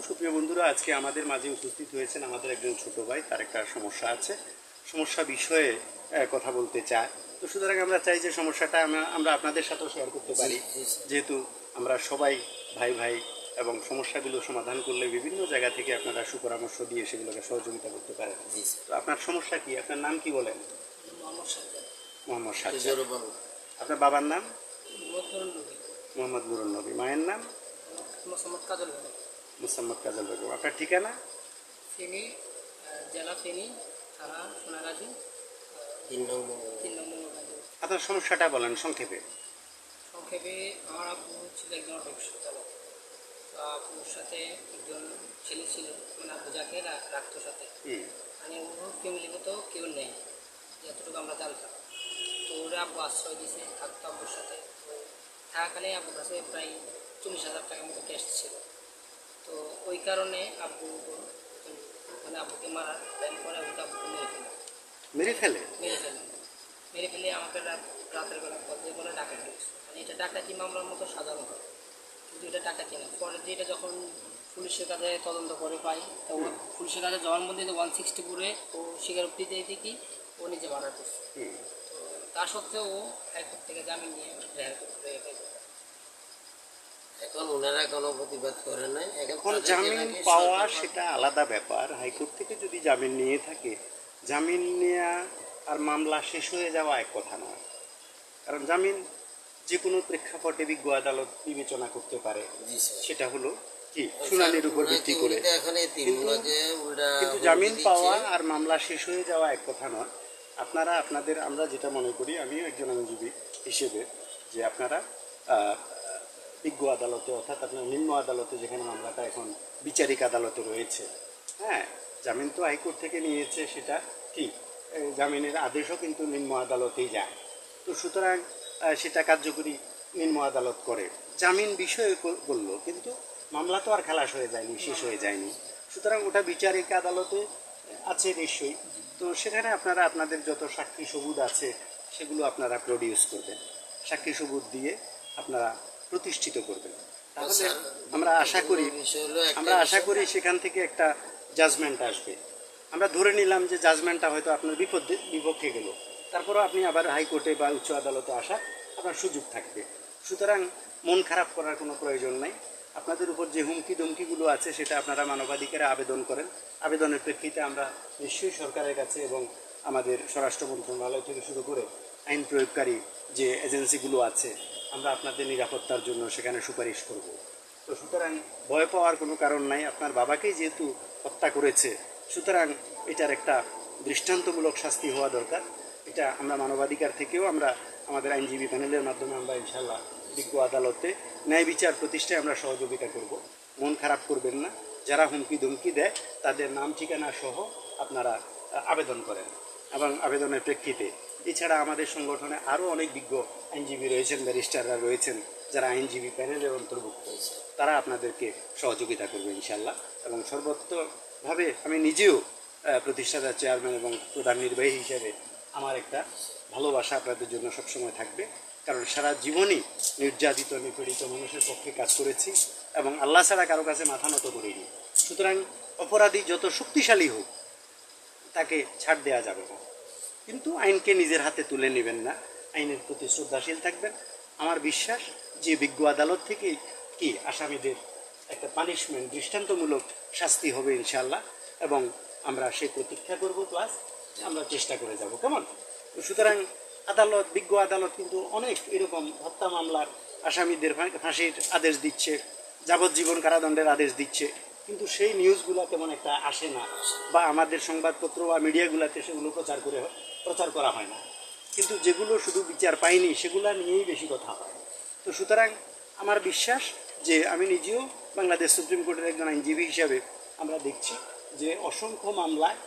সুপ্রিয় বন্ধুরা, আজকে আমাদের মাঝে উপস্থিত হয়েছেন আমাদের একজন ছোট ভাই। তার একটা সমস্যা আছে, সমস্যা বিষয়ে কথা বলতে চায়। তো সুতরাং আমরা চাই যে সমস্যাটা আমরা আপনাদের সাথেও শেয়ার করতে পারি, যেহেতু আমরা সবাই ভাই ভাই, এবং সমস্যাগুলো সমাধান করলে বিভিন্ন জায়গা থেকে আপনারা সুপরামর্শ দিয়ে সেগুলোকে সহযোগিতা করতে পারেন। তো আপনার সমস্যা কি? আপনার নাম কি বলেন? মোহাম্মদ সাজ্জাদ। আপনার বাবার নাম? মোহাম্মদ নুরুন নবী। মায়ের নাম? মোসাম্মদ কাজল বেগম। আপনার ঠিকানা? ফেনী, জেলা ফেনী, থানা সোনাগাজী, 3 নম্বর। আপনার সমস্যাটা বলেন সংক্ষেপে। সংক্ষেপে, আমার আব্বু ছিল একজন অটোরিকশা চালক। তো আব্বুর সাথে একজন ছেলে ছিল, মানে আব্বু যাকে রাখতো সাথে, মানে ওর ফ্যামিলিগত কেউ নেই, যতটুকু আমরা জানতাম। তো ওরা আব্বু আশ্রয় দিয়েছে, থাকতো আব্বুর সাথে। তো থাকাকালে আব্বুর কাছে প্রায় 40,000 টাকার মতো ক্যাশ ছিল। তো ওই কারণে আব্বু মানে আব্বুকে মারার প্ল্যান করে আব্বুকে মেরে ফেলে আমাকে রাতের বেলা পর্যায়ে বলে ডাকাতি হয়েছে। মানে এটা ডাকাতি মামলার মতো সাজানো হয়, কিন্তু এটা ডাকাতি না। পরে যেটা যখন পুলিশের কাছে তদন্ত করে পাই, তো পুলিশের কাছে জবানবন্দি 164-এ ও স্বীকারোক্তি দিয়ে দেখি ও নিজে মার্ডার করছে। তো তা সত্ত্বেও ও হাইকোর্ট থেকে জামিন নিয়ে রেহাই করতে। এখন ওনারা কোনো প্রতিবাদ করে নাই। এখন জামিন পাওয়া সেটা আলাদা ব্যাপার। হাইকোর্ট থেকে যদি জামিন নিয়ে থাকে, জামিন নেওয়া আর মামলা শেষ হয়ে যাওয়া এক কথা নয়। কারণ জামিন যে কোনো প্রেক্ষাপটে বিজ্ঞ আদালত বিবেচনা করতে পারে, সেটা হলো কি শুনানির উপর ভিত্তি করে। কিন্তু জামিন পাওয়া আর মামলা শেষ হয়ে যাওয়া এক কথা নয়। আমরা যেটা মনে করি, আমিও একজন আইনজীবী হিসেবে, যে আপনারা বিজ্ঞ আদালতে, অর্থাৎ আপনার নিম্ন আদালতে, যেখানে মামলাটা এখন বিচারিক আদালতে রয়েছে, হ্যাঁ, জামিন তো হাইকোর্ট থেকে নিয়েছে, সেটা ঠিক, জামিনের আদেশও কিন্তু নিম্ন আদালতেই যায়। তো সুতরাং সেটা কার্যকরী নিম্ন আদালত করে, জামিন বিষয়ে বললো, কিন্তু মামলা তো আর খালাস হয়ে যায়নি, শেষ হয়ে যায়নি। সুতরাং ওটা বিচারিক আদালতে আছে নিশ্চয়ই। তো সেখানে আপনারা আপনাদের যত সাক্ষী সবুত আছে সেগুলো আপনারা প্রডিউস করবেন, সাক্ষী সবুত দিয়ে আপনারা প্রতিষ্ঠিত করবেন। তাহলে আমরা আশা করি সেখান থেকে একটা জাজমেন্ট আসবে। আমরা ধরে নিলাম যে জাজমেন্টটা হয়তো আপনার বিপক্ষে গেল, তারপরও আপনি আবার হাইকোর্টে বা উচ্চ আদালতে আসার আপনার সুযোগ থাকবে। সুতরাং মন খারাপ করার কোনো প্রয়োজন নাই। আপনাদের উপর যে হুমকি ধমকিগুলো আছে সেটা আপনারা মানবাধিকারে আবেদন করেন। আবেদনের প্রেক্ষিতে আমরা নিশ্চয়ই সরকারের কাছে এবং আমাদের স্বরাষ্ট্র মন্ত্রণালয় থেকে শুরু করে আইন প্রয়োগকারী যে এজেন্সিগুলো আছে, আমরা আপনাদের নিরাপত্তার জন্য সেখানে সুপারিশ করব। তো সুতরাং ভয় পাওয়ার কোনো কারণ নাই। আপনার বাবাকেই যেহেতু হত্যা করেছে, সুতরাং এটার একটা দৃষ্টান্তমূলক শাস্তি হওয়া দরকার। এটা আমরা মানবাধিকার থেকেও আমরা আমাদের আইনজীবী প্যানেলের মাধ্যমে আমরা ইনশাল্লাহ বিজ্ঞ আদালতে ন্যায় বিচার প্রতিষ্ঠায় আমরা সহযোগিতা করব। মন খারাপ করবেন না। যারা হুমকি ধমকি দেয় তাদের নাম ঠিকানা সহ আপনারা আবেদন করেন, এবং আবেদনের প্রেক্ষিতে এছাড়া আমাদের সংগঠনে আরও অনেক বিজ্ঞ আইনজীবী রয়েছেন, ব্যারিস্টাররা রয়েছেন, যারা আইনজীবী প্যানেলের অন্তর্ভুক্ত, তারা আপনাদেরকে সহযোগিতা করবে ইনশাল্লাহ। এবং সর্বত্রভাবে আমি নিজেও প্রতিষ্ঠাতা চেয়ারম্যান এবং প্রধান নির্বাহী হিসেবে আমার একটা ভালোবাসা আপনাদের জন্য সবসময় থাকবে। কারণ সারা জীবনই নির্যাতিত নিপীড়িত মানুষের পক্ষে কাজ করেছি এবং আল্লাহ ছাড়া কারো কাছে মাথা নত করিনি। সুতরাং অপরাধী যত শক্তিশালী হোক, তাকে ছাড় দেওয়া যাবে না। কিন্তু আইনকে নিজের হাতে তুলে নেবেন না, আইনের প্রতি শ্রদ্ধাশীল থাকবেন। আমার বিশ্বাস যে বিজ্ঞ আদালত থেকে কি আসামিদের একটা পানিশমেন্ট, দৃষ্টান্তমূলক শাস্তি হবে ইনশাল্লাহ, এবং আমরা সেই প্রতীক্ষা করব, প্লাস আমরা চেষ্টা করে যাব। কেমন? সুতরাং বিজ্ঞ আদালত কিন্তু অনেক এরকম হত্যা মামলার আসামিদের ফাঁসির আদেশ দিচ্ছে, যাবজ্জীবন কারাদণ্ডের আদেশ দিচ্ছে, কিন্তু সেই নিউজগুলো তেমন একটা আসে না, বা আমাদের সংবাদপত্র বা মিডিয়াগুলোতে সেগুলো প্রচার করা হয় না। কিন্তু যেগুলো শুধু বিচার পায়নি সেগুলো নিয়েই বেশি কথা হয়। তো সুতরাং আমার বিশ্বাস যে আমি নিজেও বাংলাদেশ সুপ্রিম কোর্টের একজন আইনজীবী হিসাবে আমরা দেখছি যে অসংখ্য মামলায়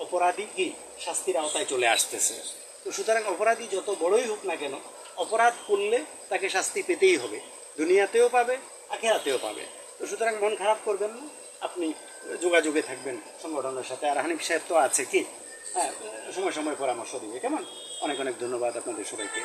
অপরাধী কি শাস্তির আওতায় চলে আসতেছে। তো সুতরাং অপরাধী যত বড়ই হোক না কেন, অপরাধ করলে তাকে শাস্তি পেতেই হবে, দুনিয়াতেও পাবে, আখিরাতেও পাবে। তো সুতরাং মন খারাপ করবেন না, আপনি যোগাযোগে থাকবেন সংগঠনের সাথে। আর হানিফ সাহেব তো আছে কি, হ্যাঁ, সময় সময় পরামর্শ দিবে। কেমন? অনেক অনেক ধন্যবাদ আপনাদের সবাইকে।